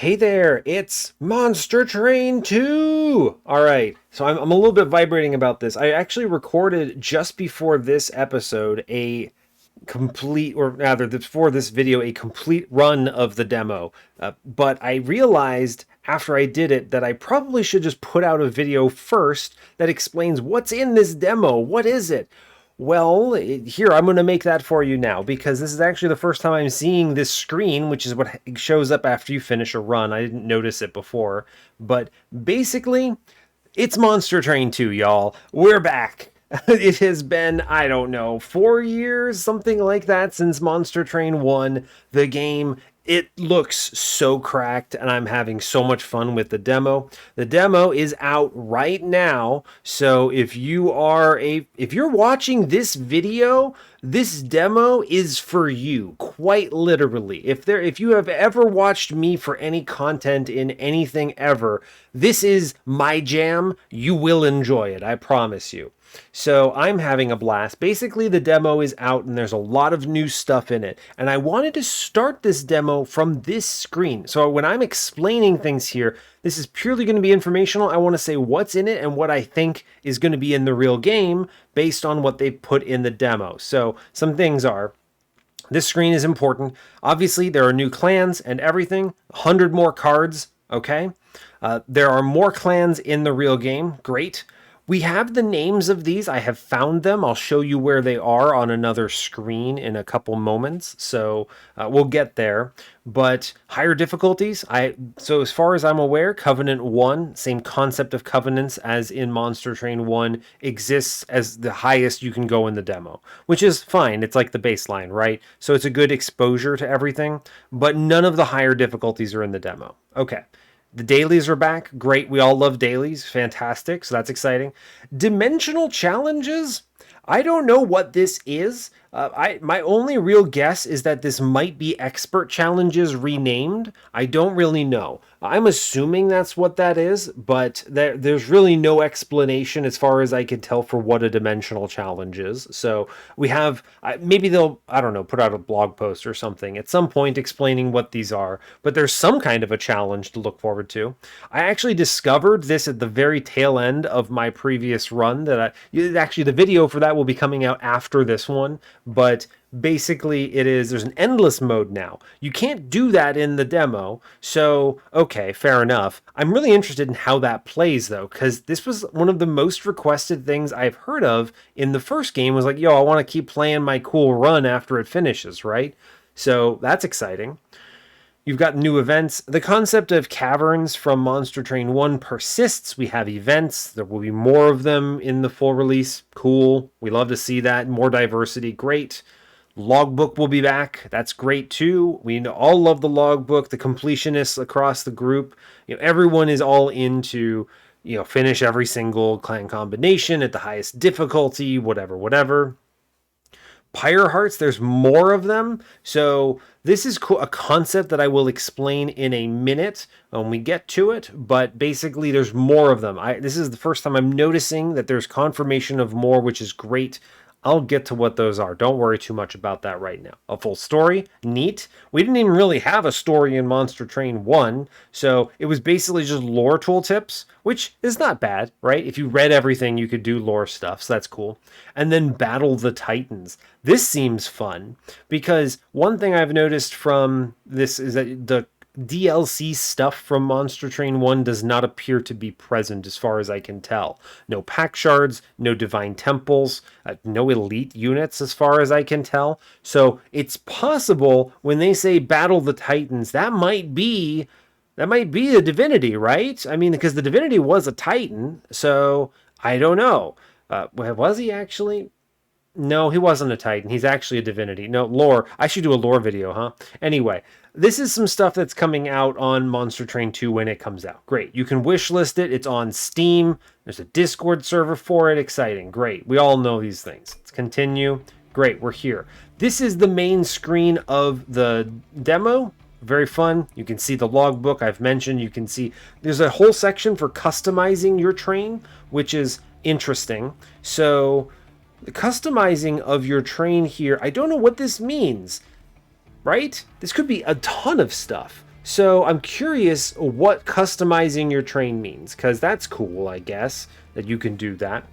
Hey there, it's Monster Train 2! Alright, so I'm a little bit vibrating about this. I actually recorded just before this episode a complete, or rather, before this video, a complete run of the demo. But I realized after I did it that I probably should just put out a video first that explains what's in this demo. What is it? Well, here, I'm going to make that for you now because this is actually the first time I'm seeing this screen, which is what shows up after you finish a run. I didn't notice it before, but basically, it's Monster Train 2, y'all. We're back. It has been, I don't know, 4 years, something like that, since Monster Train 1. The game, it looks so cracked, and I'm having so much fun with the demo. The demo is out right now, so if you're watching this video, this demo is for you, quite literally. If you have ever watched me for any content in anything ever, this is my jam. You will enjoy it, I promise you. So I'm having a blast. Basically, the demo is out and there's a lot of new stuff in it. And I wanted to start this demo from this screen. So when I'm explaining things here, this is purely going to be informational. I want to say what's in it and what I think is going to be in the real game based on what they put in the demo. So some things are, this screen is important. Obviously, there are new clans and everything. 100 more cards, okay? There are more clans in the real game. Great. We have the names of these. I have found them. I'll show you where they are on another screen in a couple moments. So we'll get there. But higher difficulties. So as far as I'm aware, Covenant 1, same concept of covenants as in Monster Train 1, exists as the highest you can go in the demo, which is fine. It's like the baseline, right? So it's a good exposure to everything, but none of the higher difficulties are in the demo. Okay. The dailies are back. Great. We all love dailies. Fantastic. So that's exciting. Dimensional challenges. I don't know what this is. My only real guess is that this might be expert challenges renamed. I don't really know. I'm assuming that's what that is, but there's really no explanation as far as I can tell for what a dimensional challenge is. So we have, maybe they'll, I don't know, put out a blog post or something at some point explaining what these are, but there's some kind of a challenge to look forward to. I actually discovered this at the very tail end of my previous run actually the video for that will be coming out after this one, but basically there's an endless mode now. You can't do that in the demo, so okay, fair enough. I'm really interested in how that plays though, because this was one of the most requested things I've heard of in the first game. Was like, yo, I want to keep playing my cool run after it finishes, right? So that's exciting. You've got new events. The concept of caverns from Monster Train 1 persists. We have events. There will be more of them in the full release. Cool. We love to see that. More diversity. Great. Logbook will be back. That's great too. We all love the logbook. The completionists across the group. Everyone is all into, finish every single clan combination at the highest difficulty, whatever. Pyre Hearts, there's more of them. So this is a concept that I will explain in a minute when we get to it. But basically, there's more of them. This is the first time I'm noticing that there's confirmation of more, which is great. I'll get to what those are. Don't worry too much about that right now. A full story, neat. We didn't even really have a story in Monster Train 1, so it was basically just lore tooltips, which is not bad, right? If you read everything, you could do lore stuff, so that's cool. And then Battle the Titans. This seems fun, because one thing I've noticed from this is that the DLC stuff from Monster Train 1 does not appear to be present as far as I can tell. No pack shards, no divine temples, no elite units as far as I can tell. So it's possible when they say Battle the Titans, that might be a divinity, right? I mean, because the divinity was a titan, so I don't know. Was he actually? No, he wasn't a titan. He's actually a divinity. No, lore. I should do a lore video, huh? Anyway, this is some stuff that's coming out on Monster Train 2 when it comes out. Great. You can wishlist it. It's on Steam. There's a Discord server for it. Exciting. Great. We all know these things. Let's continue. Great. We're here. This is the main screen of the demo. Very fun. You can see the logbook I've mentioned. You can see there's a whole section for customizing your train, which is interesting. So the customizing of your train here, I don't know what this means, right? This could be a ton of stuff. So I'm curious what customizing your train means, because that's cool, I guess, that you can do that.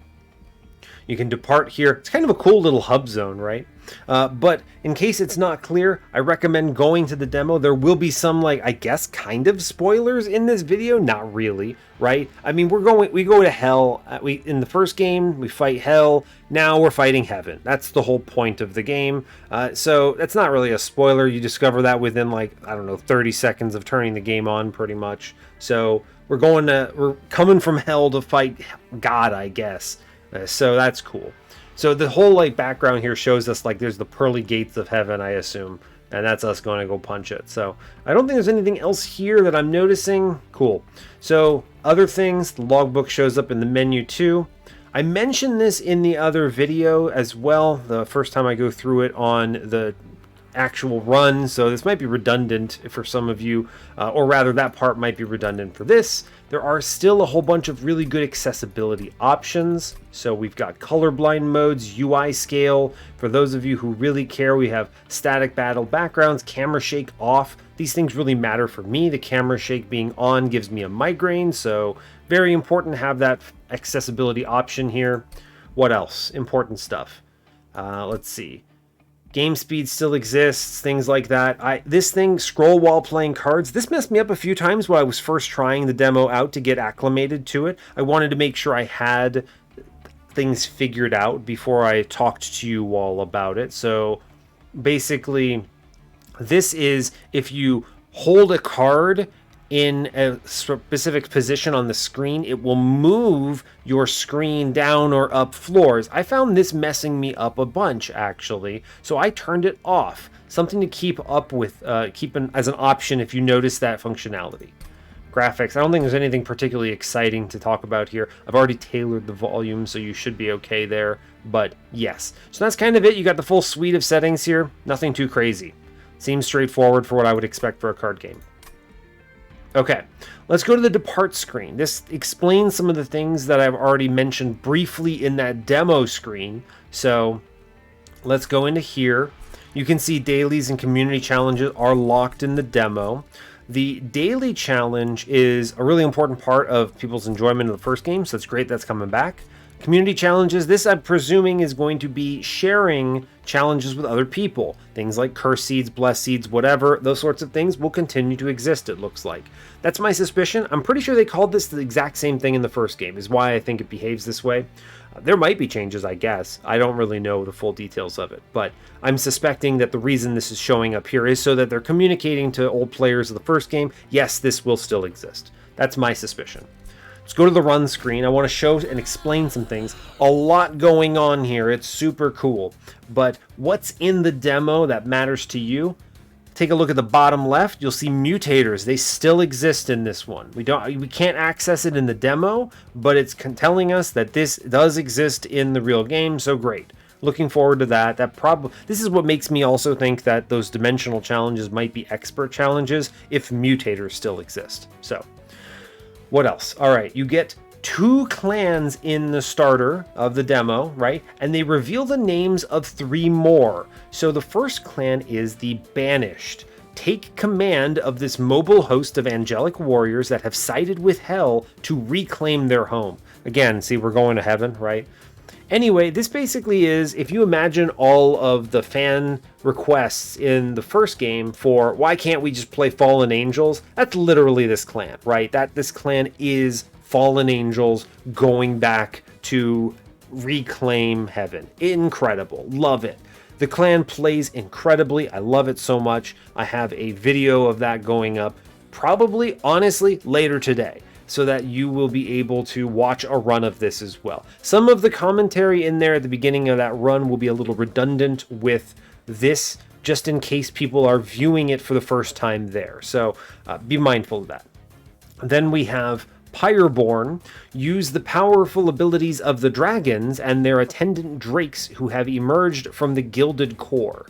You can depart here. It's kind of a cool little hub zone, right? But in case it's not clear, I recommend going to the demo. There will be some, like, I guess, kind of spoilers in this video. Not really, right? I mean, we go to hell. In the first game, we fight hell. Now we're fighting heaven. That's the whole point of the game. So that's not really a spoiler. You discover that within, like, I don't know, 30 seconds of turning the game on, pretty much. So we're coming from hell to fight God, I guess. So that's cool. So the whole like background here shows us like there's the pearly gates of heaven, I assume, and that's us going to go punch it. So I don't think there's anything else here that I'm noticing. Cool. So other things, the logbook shows up in the menu too. I mentioned this in the other video as well, the first time I go through it on the actual run, so this might be redundant for some of you, or rather that part might be redundant for this. There are still a whole bunch of really good accessibility options. So we've got colorblind modes, UI scale. For those of you who really care, we have static battle backgrounds, camera shake off. These things really matter for me. The camera shake being on gives me a migraine, so very important to have that accessibility option here. What else? Important stuff. Let's see. Game speed still exists, things like that. This thing, scroll while playing cards, this messed me up a few times when I was first trying the demo out to get acclimated to it. I wanted to make sure I had things figured out before I talked to you all about it. So basically, this is if you hold a card in a specific position on the screen, it will move your screen down or up floors. I found this messing me up a bunch, actually, so I turned it off. Something to keep up with, as an option if you notice that functionality. Graphics, I don't think there's anything particularly exciting to talk about here. I've already tailored the volume, so you should be okay there, but yes. So that's kind of it. You got the full suite of settings here. Nothing too crazy. Seems straightforward for what I would expect for a card game. Okay, let's go to the depart screen. This explains some of the things that I've already mentioned briefly in that demo screen. So let's go into here. You can see dailies and community challenges are locked in the demo. The daily challenge is a really important part of people's enjoyment of the first game, so it's great that's coming back. Community challenges, this I'm presuming is going to be sharing challenges with other people. Things like curse seeds, bless seeds, whatever, those sorts of things will continue to exist, it looks like. That's my suspicion. I'm pretty sure they called this the exact same thing in the first game, is why I think it behaves this way. There might be changes, I guess. I don't really know the full details of it, but I'm suspecting that the reason this is showing up here is so that they're communicating to old players of the first game, yes, this will still exist. That's my suspicion. Let's go to the run screen. I want to show and explain some things. A lot going on here. It's super cool. But what's in the demo that matters to you? Take a look at the bottom left. You'll see mutators. They still exist in this one. We can't access it in the demo, but it's telling us that this does exist in the real game. So great. Looking forward to that. This is what makes me also think that those dimensional challenges might be expert challenges if mutators still exist. So. What else? All right, you get 2 clans in the starter of the demo, right? And they reveal the names of 3 more. So the first clan is the Banished. Take command of this mobile host of angelic warriors that have sided with hell to reclaim their home. Again, see, we're going to heaven, right? Anyway, this basically is, if you imagine all of the fan requests in the first game for why can't we just play Fallen Angels, that's literally this clan, right? This clan is Fallen Angels going back to reclaim heaven. Incredible. Love it. The clan plays incredibly. I love it so much. I have a video of that going up probably, honestly, later today, so that you will be able to watch a run of this as well. Some of the commentary in there at the beginning of that run will be a little redundant with this, just in case people are viewing it for the first time there. So be mindful of that. Then we have Pyreborn. Use the powerful abilities of the dragons and their attendant drakes who have emerged from the gilded core.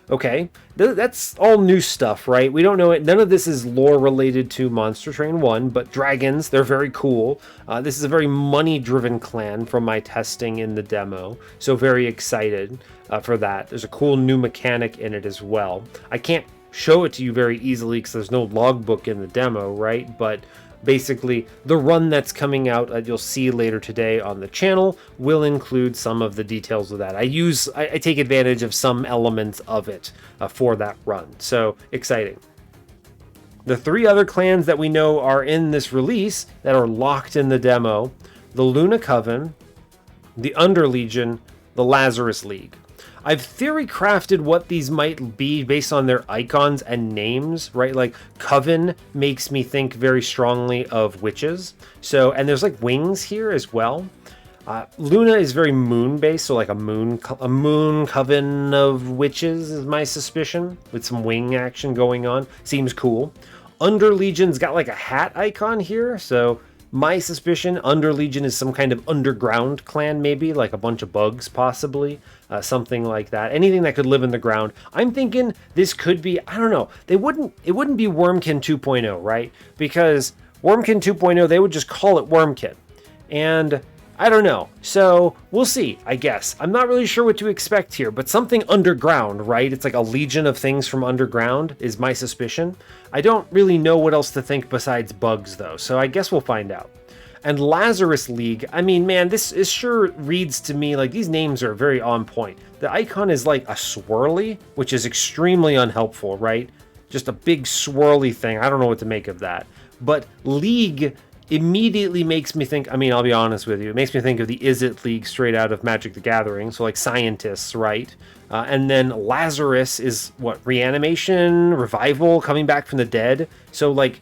Okay, that's all new stuff, right? We don't know it. None of this is lore related to Monster Train 1, but dragons, they're very cool. This is a very money-driven clan from my testing in the demo, so very excited for that. There's a cool new mechanic in it as well. I can't show it to you very easily because there's no logbook in the demo, right? But basically, the run that's coming out that you'll see later today on the channel will include some of the details of that. I take advantage of some elements of it for that run. So exciting. The 3 other clans that we know are in this release that are locked in the demo: the Luna Coven, the Underlegion, the Lazarus League. I've theory crafted what these might be based on their icons and names, right? Like Coven makes me think very strongly of witches. So, and there's like wings here as well. Luna is very moon based, so like a moon coven of witches is my suspicion, with some wing action going on. Seems cool. Underlegion's got like a hat icon here, so my suspicion, Underlegion is some kind of underground clan, maybe like a bunch of bugs, possibly something like that. Anything that could live in the ground. I'm thinking this could be, I don't know. It wouldn't be Wormkin 2.0, right? Because Wormkin 2.0, they would just call it Wormkin, and I don't know. So we'll see, I guess. I'm not really sure what to expect here, but something underground, right? It's like a legion of things from underground is my suspicion. I don't really know what else to think besides bugs, though, so I guess we'll find out. And Lazarus League, I mean, man, this is sure reads to me like these names are very on point. The icon is like a swirly, which is extremely unhelpful, right? Just a big swirly thing. I don't know what to make of that. But League immediately makes me think, I mean, I'll be honest with you, it makes me think of the Is It League straight out of Magic the Gathering, so like scientists, right? And then Lazarus is what, reanimation, revival, coming back from the dead. So like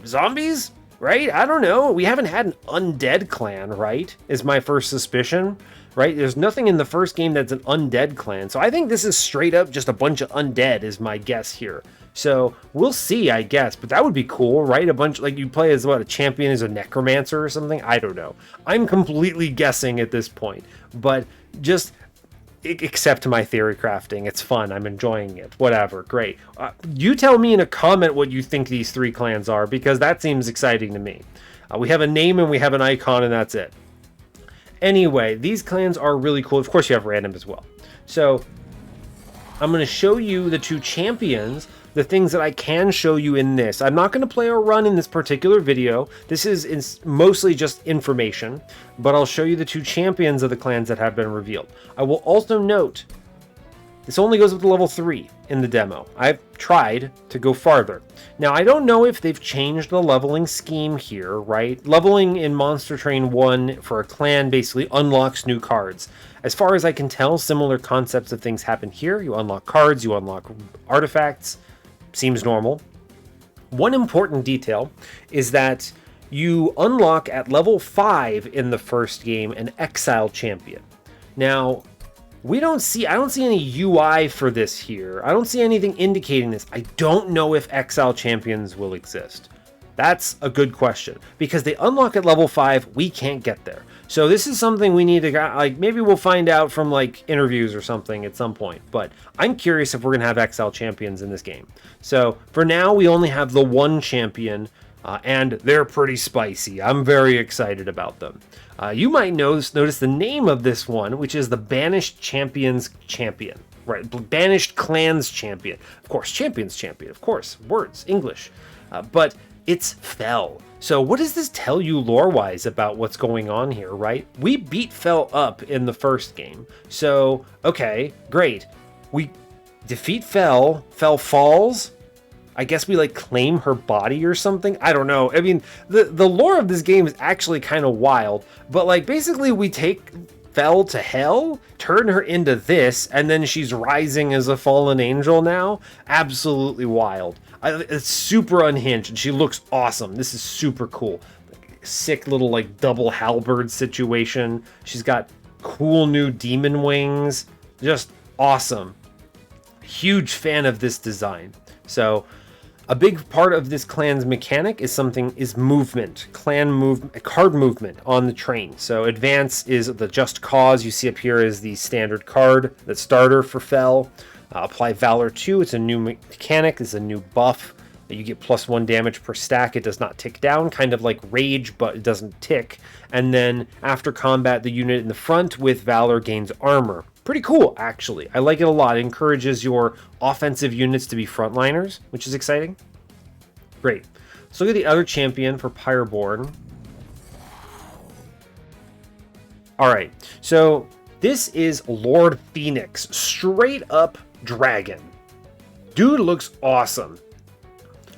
zombies, right? I don't know. We haven't had an undead clan, right? Is my first suspicion, right? There's nothing in the first game that's an undead clan. So I think this is straight up just a bunch of undead is my guess here. So we'll see, I guess, but that would be cool, right? A bunch, like you play as what, a champion as a necromancer or something? I don't know. I'm completely guessing at this point, but just accept my theory crafting. It's fun. I'm enjoying it. Whatever. Great. You tell me in a comment what you think these 3 clans are, because that seems exciting to me. We have a name and we have an icon, and that's it. Anyway, these clans are really cool. Of course, you have random as well. So I'm going to show you the 2 champions, the things that I can show you in this. I'm not going to play or run in this particular video. This is mostly just information, but I'll show you the 2 champions of the clans that have been revealed. I will also note, this only goes up to level 3 in the demo. I've tried to go farther. Now, I don't know if they've changed the leveling scheme here, right? Leveling in Monster Train 1 for a clan basically unlocks new cards. As far as I can tell, similar concepts of things happen here. You unlock cards, you unlock artifacts. Seems normal. One important detail is that you unlock at level 5 in the first game an Exile champion. Now, I don't see any UI for this here. I don't see anything indicating this. I don't know if Exile champions will exist. That's a good question, because they unlock at level 5, we can't get there. So this is something we need to, like, maybe we'll find out from like interviews or something at some point, but I'm curious if we're gonna have Exile champions in this game. So for now, we only have the 1 champion, and they're pretty spicy. I'm very excited about them. You might notice the name of this one, which is the Banished Champions Champion, right? Banished Clans Champion. Of course, Champions Champion, of course, words, English. But it's Fel. So what does this tell you lore-wise about what's going on here, right? We beat Fel up in the first game. So, okay, great. We defeat Fel. Fel falls. I guess we like claim her body or something. I don't know. I mean, the lore of this game is actually kind of wild. But like basically we take Fel to hell, turn her into this, and then she's rising as a fallen angel now. Absolutely wild. It's super unhinged, and she looks awesome. This is super cool. Sick little like double halberd situation. She's got cool new demon wings. Just awesome. Huge fan of this design. So a big part of this clan's mechanic is movement, clan movement, card movement on the train. So advance is the Just Cause. You see up here is the standard card, the starter for Fel. Apply Valor 2. It's a new mechanic. It's a new buff. You get +1 damage per stack. It does not tick down, kind of like Rage, but it doesn't tick. And then after combat, the unit in the front with Valor gains armor. pretty cool, actually. I like it a lot. It encourages your offensive units to be frontliners, which is exciting. Great. So look at the other champion for Pyreborn. Alright, so this is Lord Phoenix, straight up dragon. Dude looks awesome.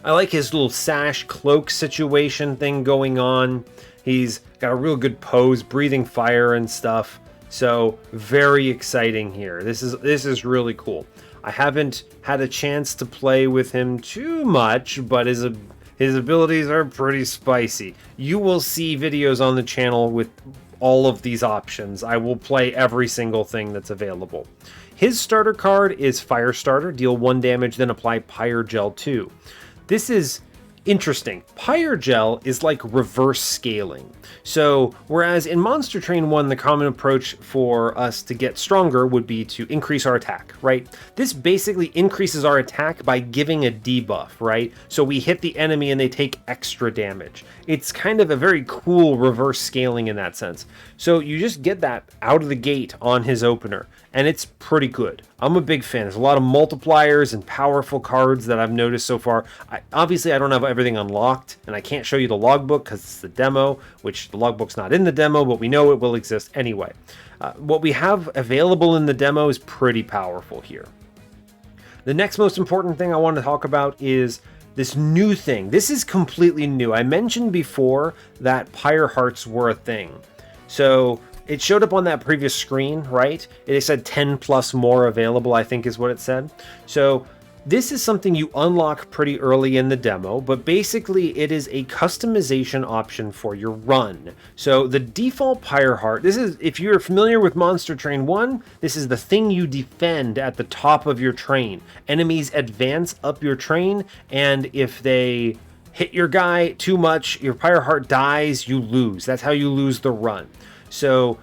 I like his little sash cloak situation thing going on. He's got a real good pose, breathing fire and stuff. So very exciting here. This is really cool. I haven't had a chance to play with him too much, but his abilities are pretty spicy. You will see videos on the channel with all of these options. I will play every single thing that's available. His starter card is Fire Starter, deal 1 damage, then apply Pyre Gel 2. This is interesting. Pyre Gel is like reverse scaling. So whereas in Monster Train 1, the common approach for us to get stronger would be to increase our attack, right? This basically increases our attack by giving a debuff, right? So we hit the enemy and they take extra damage. It's kind of a very cool reverse scaling in that sense. So you just get that out of the gate on his opener, and it's pretty good. I'm a big fan. There's a lot of multipliers and powerful cards that I've noticed so far. Obviously, I don't have everything unlocked, and I can't show you the logbook because it's the demo, which the logbook's not in the demo, but we know it will exist anyway. What we have available in the demo is pretty powerful here. The next most important thing I want to talk about is this new thing. This is completely new. I mentioned before that Pyre Hearts were a thing. So it showed up on that previous screen, right? It said 10 plus more available, I think is what it said. So this is something you unlock pretty early in the demo, but basically it is a customization option for your run. So the default Pyre Heart, this is, if you're familiar with Monster Train 1, this is the thing you defend at the top of your train. Enemies advance up your train, and if they hit your guy too much, your Pyre Heart dies, you lose. That's how you lose the run. So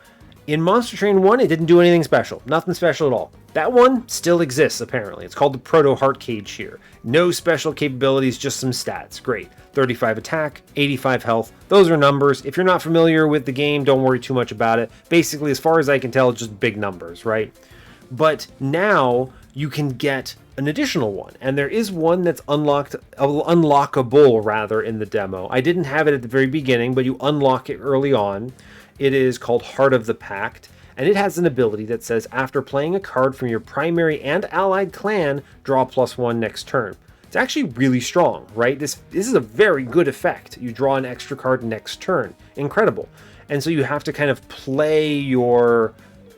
in Monster Train 1, it didn't do anything special. Nothing special at all. That one still exists, apparently. It's called the Proto Heart Cage here. No special capabilities, just some stats. Great. 35 attack, 85 health. Those are numbers. If you're not familiar with the game, don't worry too much about it. Basically, as far as I can tell, just big numbers, right? But now you can get an additional one, and there is one that's unlockable rather in the demo. I didn't have it at the very beginning, but you unlock it early on. It is called Heart of the Pact, and it has an ability that says after playing a card from your primary and allied clan, draw +1 next turn. It's actually really strong, right? This is a very good effect. You draw an extra card next turn. Incredible. And so you have to kind of play your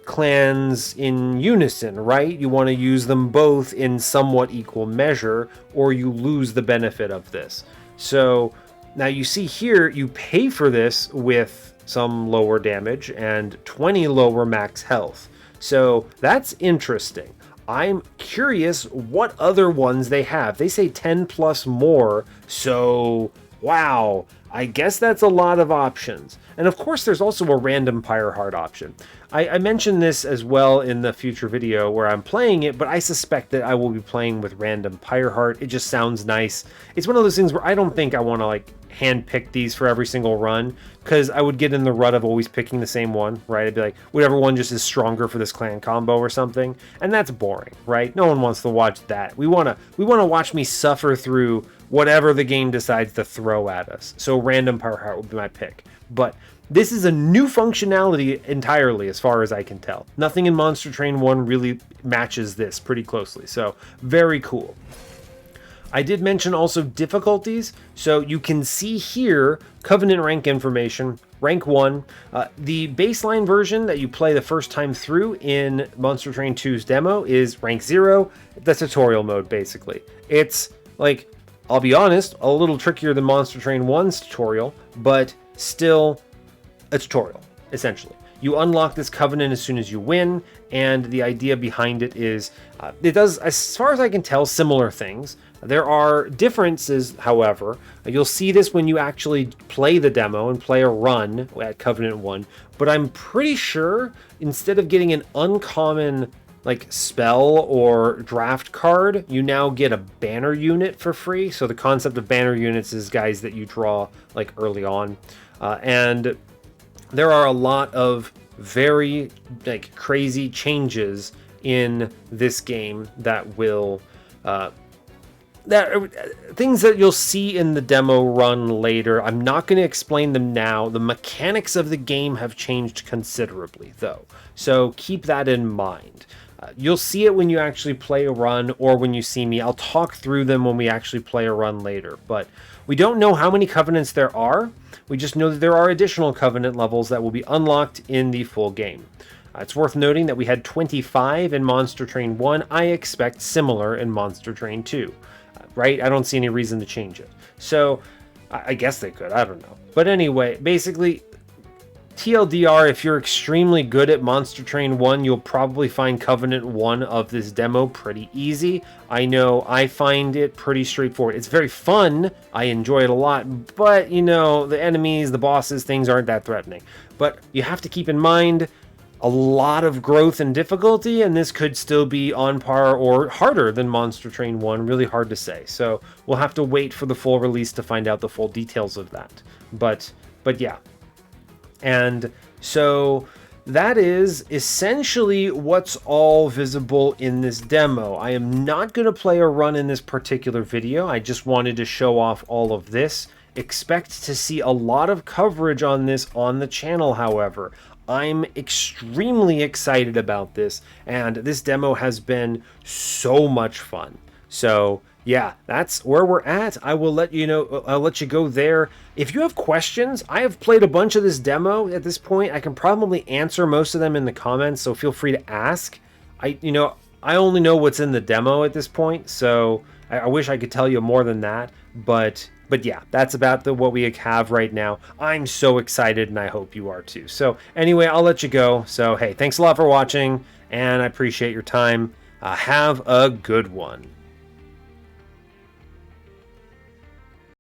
clans in unison, right? You want to use them both in somewhat equal measure, or you lose the benefit of this. So now you see here, you pay for this with some lower damage and 20 lower max health. So that's interesting. I'm curious what other ones they have. They say 10 plus more, so wow, I guess that's a lot of options. And of course there's also a random Pyre Heart option. I mentioned this as well in the future video where I'm playing it, but I suspect that I will be playing with random Pyre Heart. It just sounds nice. It's one of those things where I don't think I want to like hand pick these for every single run, because I would get in the rut of always picking the same one, right? I'd be like, whatever one just is stronger for this clan combo or something, and that's boring, right? No one wants to watch that. We wanna watch me suffer through whatever the game decides to throw at us. So random Pyre Heart would be my pick. But this is a new functionality entirely as far as I can tell. Nothing in Monster Train 1 really matches this pretty closely, so very cool. I did mention also difficulties, so you can see here Covenant rank information, rank 1. The baseline version that you play the first time through in Monster Train 2's demo is rank 0. That's tutorial mode, basically. It's, like, I'll be honest, a little trickier than Monster Train 1's tutorial, but still a tutorial, essentially. You unlock this Covenant as soon as you win, and the idea behind it is, it does, as far as I can tell, similar things. There are differences, however. You'll see this when you actually play the demo and play a run at Covenant 1, but I'm pretty sure instead of getting an uncommon like spell or draft card, you now get a banner unit for free. So the concept of banner units is guys that you draw like early on, and there are a lot of very like crazy changes in this game that will things that you'll see in the demo run later. I'm not going to explain them now. The mechanics of the game have changed considerably, though, so keep that in mind. You'll see it when you actually play a run, or when you see me. I'll talk through them when we actually play a run later, but we don't know how many covenants there are. We just know that there are additional covenant levels that will be unlocked in the full game. It's worth noting that we had 25 in Monster Train 1. I expect similar in Monster Train 2. Right? I don't see any reason to change it. So, I guess they could. I don't know. But anyway, basically, TLDR, if you're extremely good at Monster Train 1, you'll probably find Covenant 1 of this demo pretty easy. I know I find it pretty straightforward. It's very fun. I enjoy it a lot. But, you know, the enemies, the bosses, things aren't that threatening. But you have to keep in mind a lot of growth and difficulty, and this could still be on par or harder than Monster Train 1. Really hard to say. So we'll have to wait for the full release to find out the full details of that. But yeah. And so that is essentially what's all visible in this demo. I am not going to play a run in this particular video. I just wanted to show off all of this. Expect to see a lot of coverage on this on the channel, however. I'm extremely excited about this, and this demo has been so much fun. So yeah, that's where we're at. I will let you know. I'll let you go there. If you have questions, I have played a bunch of this demo at this point. I can probably answer most of them in the comments, so feel free to ask. I only know what's in the demo at this point, so I wish I could tell you more than that, but yeah, that's about what we have right now. I'm so excited, and I hope you are too. So anyway, I'll let you go. So hey, thanks a lot for watching, and I appreciate your time. Have a good one.